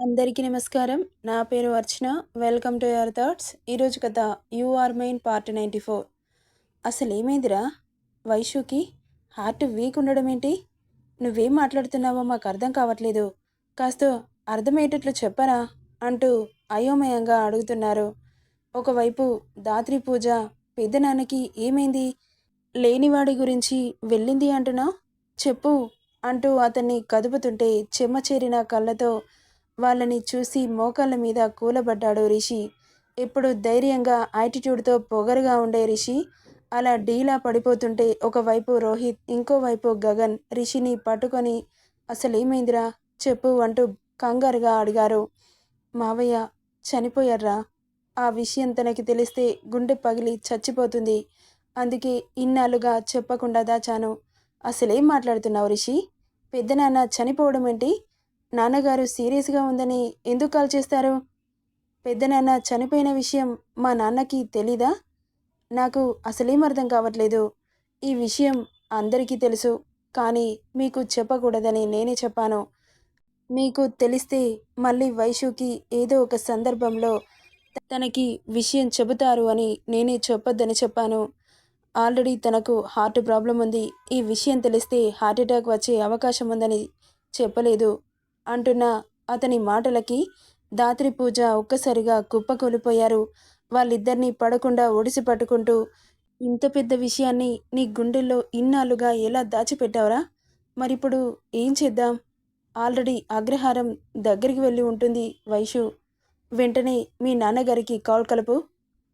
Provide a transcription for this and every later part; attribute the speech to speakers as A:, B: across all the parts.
A: అందరికీ నమస్కారం. నా పేరు Archana. Welcome to your thoughts. ఈరోజు కథ యూ ఆర్ మైన్ పార్ట్ 94. అసలేమైందిరా వైషుకి? హార్ట్ వీక్ ఉండడం ఏంటి? నువ్వేం మాట్లాడుతున్నావో మాకు అర్థం కావట్లేదు. కాస్త అర్థమయ్యేటట్లు చెప్పరా అంటూ అయోమయంగా అడుగుతున్నారు. ఒకవైపు దాత్రి పూజ పెద్దనాన్నకి ఏమైంది? లేనివాడి గురించి వెళ్ళింది అంటున్నావు? చెప్పు అంటూ అతన్ని కదుపుతుంటే చెమ్మచేరిన కళ్ళతో వాళ్ళని చూసి మోకాళ్ళ మీద కూలబడ్డాడు రిషి. ఎప్పుడు ధైర్యంగా యాటిట్యూడ్తో పొగరుగా ఉండే రిషి అలా డీలా పడిపోతుంటే ఒకవైపు రోహిత్, ఇంకోవైపు గగన్ రిషిని పట్టుకొని అసలేమైందిరా చెప్పు అంటూ కంగారుగా అడిగారు. మావయ్య చనిపోయారా? ఆ విషయం తనకి తెలిస్తే గుండె పగిలి చచ్చిపోతుంది. అందుకే ఇన్నాళ్ళుగా చెప్పకుండా దాచాను. అసలేం మాట్లాడుతున్నావు రిషి? పెద్దనాన్న చనిపోవడం ఏంటి? నాన్నగారు సీరియస్గా ఉందని ఎందుకు కాల్ చేస్తారు? పెద్దనాన్న చనిపోయిన విషయం మా నాన్నకి తెలీదా? నాకు అసలేం అర్థం కావట్లేదు. ఈ విషయం అందరికీ తెలుసు, కానీ మీకు చెప్పకూడదని నేనే చెప్పాను. మీకు తెలిస్తే మళ్ళీ వైషుకి ఏదో ఒక సందర్భంలో తనకి విషయం చెబుతారు అని నేనే చెప్పొద్దని చెప్పాను. ఆల్రెడీ తనకు హార్ట్ ప్రాబ్లం ఉంది. ఈ విషయం తెలిస్తే హార్ట్అటాక్ వచ్చే అవకాశం ఉందని చెప్పలేదు అంటున్న అతని మాటలకి దాత్రి పూజ ఒక్కసారిగా కుప్పకూలిపోయారు. వాళ్ళిద్దరినీ పడకుండా ఒడిసి పట్టుకుంటూ, ఇంత పెద్ద విషయాన్ని నీ గుండెల్లో ఇన్నాళ్ళుగా ఎలా దాచిపెట్టావురా? మరిప్పుడు ఏం చేద్దాం? ఆల్రెడీ అగ్రహారం దగ్గరికి వెళ్ళి ఉంటుంది వైషు. వెంటనే మీ నాన్నగారికి కాల్ కలుపు,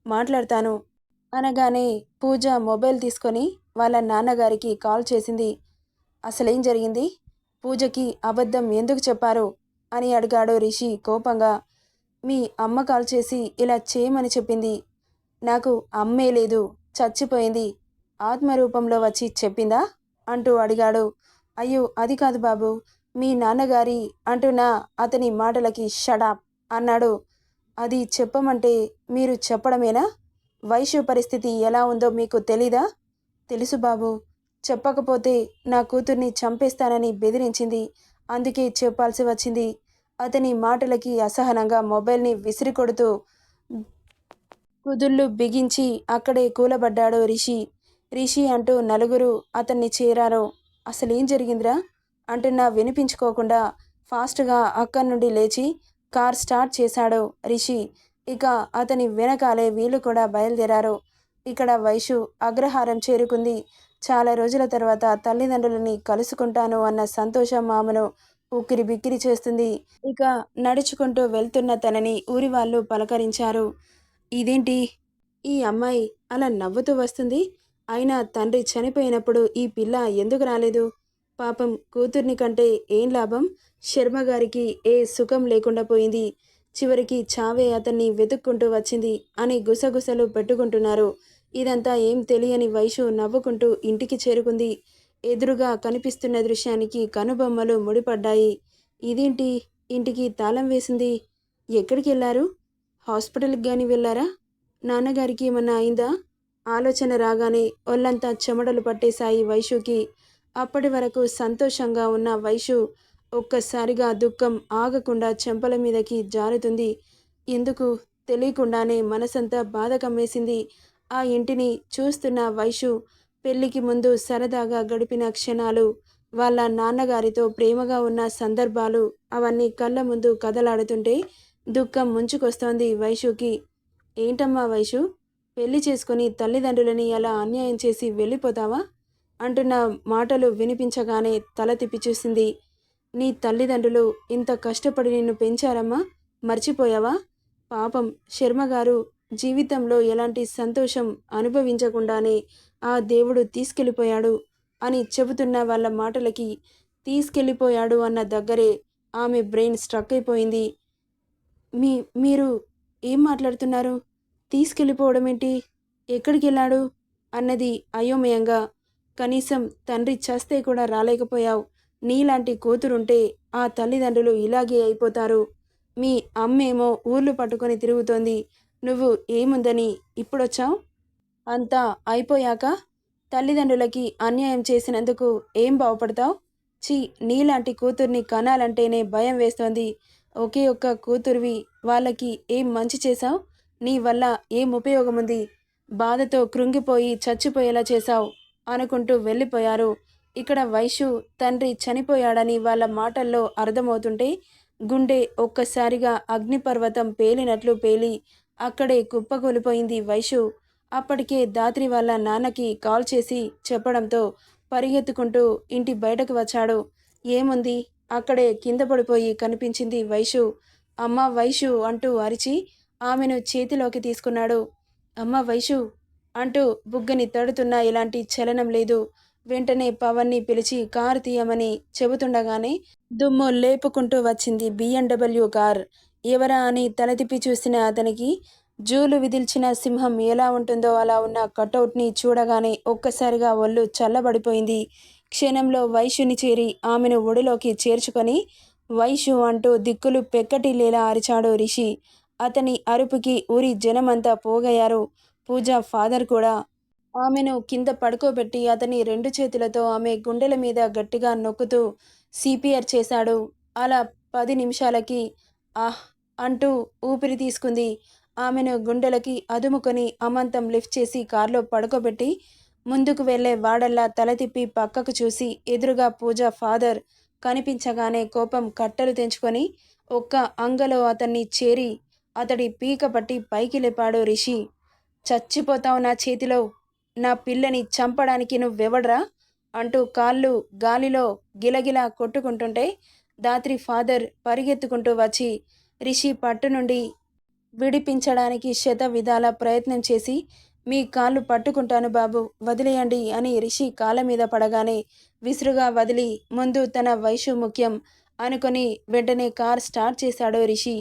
A: మాట్లాడతాను అనగానే పూజ మొబైల్ తీసుకొని వాళ్ళ నాన్నగారికి కాల్ చేసింది. అసలేం జరిగింది? పూజకి అబద్ధం ఎందుకు చెప్పారు అని అడిగాడు రిషి కోపంగా. మీ అమ్మ కాల్ చేసి ఇలా చేయమని చెప్పింది. నాకు అమ్మే లేదు, చచ్చిపోయింది. ఆత్మరూపంలో వచ్చి చెప్పిందా అంటూ అడిగాడు. అయ్యో అది కాదు బాబు, మీ నాన్నగారి అంటున్నా అతని మాటలకి షడాప్ అన్నాడు. అది చెప్పమంటే మీరు చెప్పడమేనా? వైశ్య పరిస్థితి ఎలా ఉందో మీకు తెలీదా? తెలుసు బాబు. చెప్పకపోతే నా కూతుర్ని చంపేస్తానని బెదిరించింది. అందుకే చెప్పాల్సి వచ్చింది. అతని మాటలకి అసహనంగా మొబైల్ని విసిరికొడుతూ కుదుళ్ళు బిగించి అక్కడే కూలబడ్డాడు రిషి. రిషి అంటూ నలుగురు అతన్ని చేరారు. అసలేం జరిగిందిరా అంటున్నా వినిపించుకోకుండా ఫాస్ట్గా అక్కడి నుండి లేచి కార్ స్టార్ట్ చేశాడు రిషి. ఇక అతని వెనకాలే వీళ్ళు కూడా బయలుదేరారు. ఇక్కడ వైషు అగ్రహారం చేరుకుంది. చాలా రోజుల తర్వాత తల్లిదండ్రులని కలుసుకుంటాను అన్న సంతోషం ఆమెను ఉక్కిరి బిక్కిరి చేస్తుంది. ఇక నడుచుకుంటూ వెళ్తున్న తనని ఊరి వాళ్ళు పలకరించారు. ఇదేంటి ఈ అమ్మాయి అలా నవ్వుతూ వస్తుంది? అయినా తండ్రి చనిపోయినప్పుడు ఈ పిల్ల ఎందుకు రాలేదు? పాపం కూతుర్ని కంటే ఏం లాభం? శర్మగారికి ఏ సుఖం లేకుండా పోయింది. చివరికి చావే అతన్ని వెతుక్కుంటూ వచ్చింది అని గుసగుసలు పెట్టుకుంటున్నారు. ఇదంతా ఏం తెలియని వైషు నవ్వుకుంటూ ఇంటికి చేరుకుంది. ఎదురుగా కనిపిస్తున్న దృశ్యానికి కనుబొమ్మలు ముడిపడ్డాయి. ఇదేంటి ఇంటికి తాళం వేసింది? ఎక్కడికి వెళ్ళారు? హాస్పిటల్కి గాని వెళ్ళారా? నాన్నగారికి ఏమన్నా అయిందా? ఆలోచన రాగానే ఒళ్ళంతా చెమటలు పట్టేశాయి వైషుకి. అప్పటి వరకు సంతోషంగా ఉన్న వైషు ఒక్కసారిగా దుఃఖం ఆగకుండా చెంపల మీదకి జారుతుంది. ఎందుకు తెలియకుండానే మనసంతా బాధ కమ్మేసింది. ఆ ఇంటిని చూస్తున్న వైషు పెళ్లికి ముందు సరదాగా గడిపిన క్షణాలు, వాళ్ళ నాన్నగారితో ప్రేమగా ఉన్న సందర్భాలు అవన్నీ కళ్ళ ముందు కదలాడుతుంటే దుఃఖం ముంచుకొస్తోంది వైషుకి. ఏంటమ్మా వైషు, పెళ్లి చేసుకుని తల్లిదండ్రులని అలా అన్యాయం చేసి వెళ్ళిపోతావా అంటున్న మాటలు వినిపించగానే తల తిప్పి చూసింది. నీ తల్లిదండ్రులు ఇంత కష్టపడి నిన్ను పెంచారమ్మా, మర్చిపోయావా? పాపం శర్మగారు జీవితంలో ఎలాంటి సంతోషం అనుభవించకుండానే ఆ దేవుడు తీసుకెళ్ళిపోయాడు అని చెబుతున్న వాళ్ళ మాటలకి తీసుకెళ్ళిపోయాడు అన్న దగ్గరే ఆమె బ్రెయిన్ స్ట్రక్ అయిపోయింది. మీరు ఏం మాట్లాడుతున్నారు? తీసుకెళ్ళిపోవడం ఏంటి? ఎక్కడికి వెళ్ళాడు అన్నది అయోమయంగా. కనీసం తండ్రి చస్తే కూడా రాలేకపోయావు. నీలాంటి కూతురుంటే ఆ తల్లిదండ్రులు ఇలాగే అయిపోతారు. మీ అమ్మేమో ఊర్లు పట్టుకొని తిరుగుతోంది. నువ్వు ఏముందని ఇప్పుడొచ్చావు? అంతా అయిపోయాక తల్లిదండ్రులకి అన్యాయం చేసినందుకు ఏం బాగుపడతావు? ఛీ, నీలాంటి కూతుర్ని కనాలంటేనే భయం వేస్తోంది. ఒకే ఒక్క కూతురివి, వాళ్ళకి ఏం మంచి చేశావు? నీ వల్ల ఏం ఉపయోగం ఉంది? బాధతో కృంగిపోయి చచ్చిపోయేలా చేశావు అనుకుంటూ వెళ్ళిపోయారు. ఇక్కడ వైషు తండ్రి చనిపోయాడని వాళ్ళ మాటల్లో అర్థమవుతుంటే గుండె ఒక్కసారిగా అగ్నిపర్వతం పేలినట్లు పేలి అక్కడే కుప్పకూలిపోయింది వైషు. అప్పటికే దాత్రి వాళ్ళ నాన్నకి కాల్ చేసి చెప్పడంతో పరిగెత్తుకుంటూ ఇంటి బయటకు వచ్చాడు. ఏముంది, అక్కడే కింద పడిపోయి కనిపించింది వైషు. అమ్మ వైషు అంటూ అరిచి ఆమెను చేతిలోకి తీసుకున్నాడు. అమ్మ వైషు అంటూ బుగ్గని తడుతున్నా ఎలాంటి చలనం లేదు. వెంటనే పవన్ని పిలిచి కారు తీయమని చెబుతుండగానే దుమ్ము లేపుకుంటూ వచ్చింది BMW కార్. ఎవరా అని తలతిప్పి చూసిన అతనికి జూలు విదిల్చిన సింహం ఎలా ఉంటుందో అలా ఉన్న కటౌట్ని చూడగానే ఒక్కసారిగా ఒళ్ళు చల్లబడిపోయింది. క్షణంలో వైషుని చేరి ఆమెను ఒడిలోకి చేర్చుకొని వైషు అంటూ దిక్కులు పెక్కటిల్లేలా అరిచాడు రిషి. అతని అరుపుకి ఊరి జనమంతా పోగయ్యారు. పూజ ఫాదర్ కూడా. ఆమెను కింద పడుకోబెట్టి అతని 2 చేతులతో ఆమె గుండెల మీద గట్టిగా నొక్కుతూ CPR చేశాడు. అలా 10 నిమిషాలకి ఆహ్ అంటూ ఊపిరి తీసుకుంది. ఆమెను గుండెలకి అదుముకొని అమాంతం లిఫ్ట్ చేసి కార్లో పడుకోబెట్టి ముందుకు వెళ్లే వాడల్లా తల తిప్పి పక్కకు చూసి ఎదురుగా పూజ ఫాదర్ కనిపించగానే కోపం కట్టలు తెంచుకొని ఒక్క అంగలో అతన్ని చేరి అతడి పీక పట్టి పైకి లేపాడు రిషి. చచ్చిపోతావు నా చేతిలో, నా పిల్లని చంపడానికి నువ్వెవడ్రా అంటూ కాళ్ళు గాలిలో గిలగిలా కొట్టుకుంటుంటే దాత్రి ఫాదర్ పరిగెత్తుకుంటూ వచ్చి రిషి పట్టు నుండి విడిపించడానికి శత విధాల ప్రయత్నం చేసి మీ కాళ్ళు పట్టుకుంటాను బాబు, వదిలేయండి అని రిషి కాళ్ళ మీద పడగానే విసురుగా వదిలి ముందు తన వైషు ముఖ్యం అనుకొని వెంటనే కార్ స్టార్ట్ చేశాడు రిషి.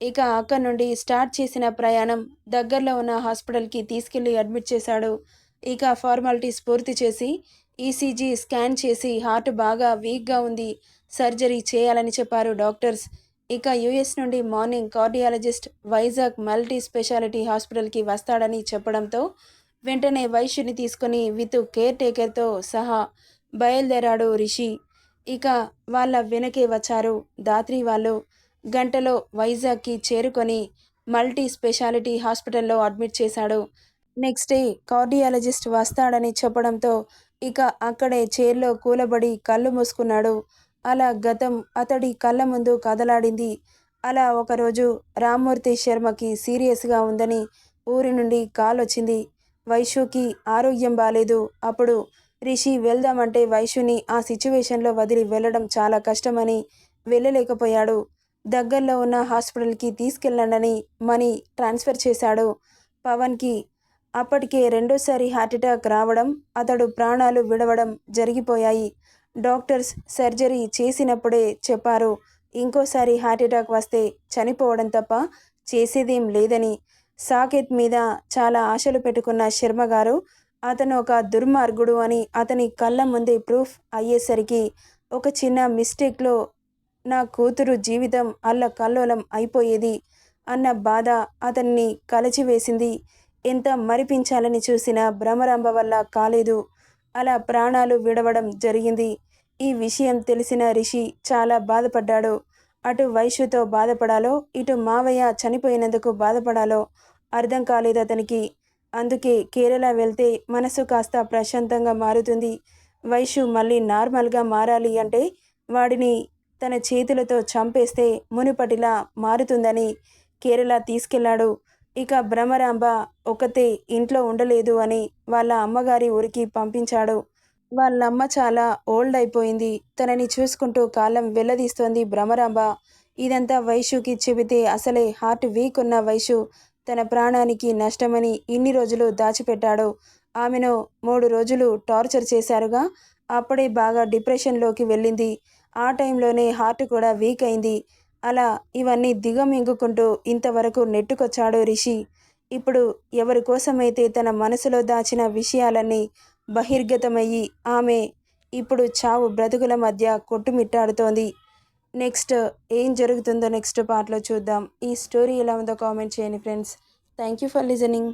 A: ఇక అక్కడి నుండి స్టార్ట్ చేసిన ప్రయాణం దగ్గరలో ఉన్న హాస్పిటల్కి తీసుకెళ్లి అడ్మిట్ చేశాడు. ఇక ఫార్మాలిటీస్ పూర్తి చేసి ECG స్కాన్ చేసి హార్ట్ బాగా వీక్గా ఉంది, సర్జరీ చేయాలని చెప్పారు డాక్టర్స్. ఇక US నుండి morning cardiologist Vizag multi speciality హాస్పిటల్కి వస్తాడని చెప్పడంతో వెంటనే వైశ్యుని తీసుకొని విత్ కేర్ టేకర్తో సహా బయలుదేరాడు రిషి. ఇక వాళ్ళ వెనకే వచ్చారు దాత్రి వాళ్ళు. గంటలో వైజాగ్కి చేరుకొని మల్టీ స్పెషాలిటీ హాస్పిటల్లో అడ్మిట్ చేశాడు. నెక్స్ట్ డే కార్డియాలజిస్ట్ వస్తాడని చెప్పడంతో ఇక అక్కడే చైర్లో కూలబడి కళ్ళు మూసుకున్నాడు. అలా గతం అతడి కళ్ళ ముందు కదలాడింది. అలా ఒకరోజు రామ్మూర్తి శర్మకి సీరియస్గా ఉందని ఊరి నుండి కాల్ వచ్చింది. వైషుకి ఆరోగ్యం బాలేదు. అప్పుడు రిషి వెళ్దామంటే వైషుని ఆ సిచ్యువేషన్లో వదిలి వెళ్ళడం చాలా కష్టమని వెళ్ళలేకపోయాడు. దగ్గరలో ఉన్న హాస్పిటల్కి తీసుకెళ్ళండని మనీ ట్రాన్స్ఫర్ చేశాడు పవన్కి. అప్పటికే రెండోసారి హార్ట్అటాక్ రావడం, అతడు ప్రాణాలు విడవడం జరిగిపోయాయి. డాక్టర్స్ సర్జరీ చేసినప్పుడే చెప్పారు ఇంకోసారి హార్ట్అటాక్ వస్తే చనిపోవడం తప్ప చేసేదేం లేదని. సాకేత్ మీద చాలా ఆశలు పెట్టుకున్న శర్మగారు అతను ఒక దుర్మార్గుడు అని అతని కళ్ళ ముందే ప్రూఫ్ అయ్యేసరికి ఒక చిన్న మిస్టేక్లో నా కూతురు జీవితం అల్లకల్లోలం అయిపోయేది అన్న బాధ అతన్ని కలచివేసింది. ఎంత మరిపించాలని చూసినా భ్రమరాంబ వల్ల కాలేదు. అలా ప్రాణాలు విడవడం జరిగింది. ఈ విషయం తెలిసిన రిషి చాలా బాధపడ్డాడు. అటు వైశ్యుతో బాధపడాలో, ఇటు మావయ్య చనిపోయినందుకు బాధపడాలో అర్థం కాలేదు అతనికి. అందుకే కేరళ వెళ్తే మనసు కాస్త ప్రశాంతంగా మారుతుంది. వైశ్యు మళ్ళీ నార్మల్గా మారాలి అంటే వాడిని తన చేతులతో చంపేస్తే మునుపటిలా మారుతుందని కేరళ తీసుకెళ్లాడు. ఇక భ్రమరాంబ ఒకతే ఇంట్లో ఉండలేదు అని వాళ్ళ అమ్మగారి ఊరికి పంపించాడు. వాళ్ళమ్మ చాలా ఓల్డ్ అయిపోయింది. తనని చూసుకుంటూ కాలం వెళ్ళదీస్తోంది భ్రమరాంబ. ఇదంతా వైశ్యుకి చెబితే అసలే హార్ట్ వీక్ ఉన్న వైశ్యు తన ప్రాణానికి నష్టమని ఇన్ని రోజులు దాచిపెట్టాడు. ఆమెను 3 రోజులు టార్చర్ చేశారుగా. అప్పుడే బాగా డిప్రెషన్లోకి వెళ్ళింది. ఆ టైంలోనే హార్ట్ కూడా వీక్ అయింది. అలా ఇవన్నీ దిగమింగుకుంటూ ఇంతవరకు నెట్టుకొచ్చాడు రిషి. ఇప్పుడు ఎవరి కోసమైతే తన మనసులో దాచిన విషయాలన్నీ బహిర్గతమయ్యి ఆమె ఇప్పుడు చావు బ్రతుకుల మధ్య కొట్టుమిట్టాడుతోంది. నెక్స్ట్ ఏం జరుగుతుందో నెక్స్ట్ పార్ట్లో చూద్దాం. ఈ స్టోరీ ఎలా ఉందో కామెంట్ చేయండి friends. Thank you for listening.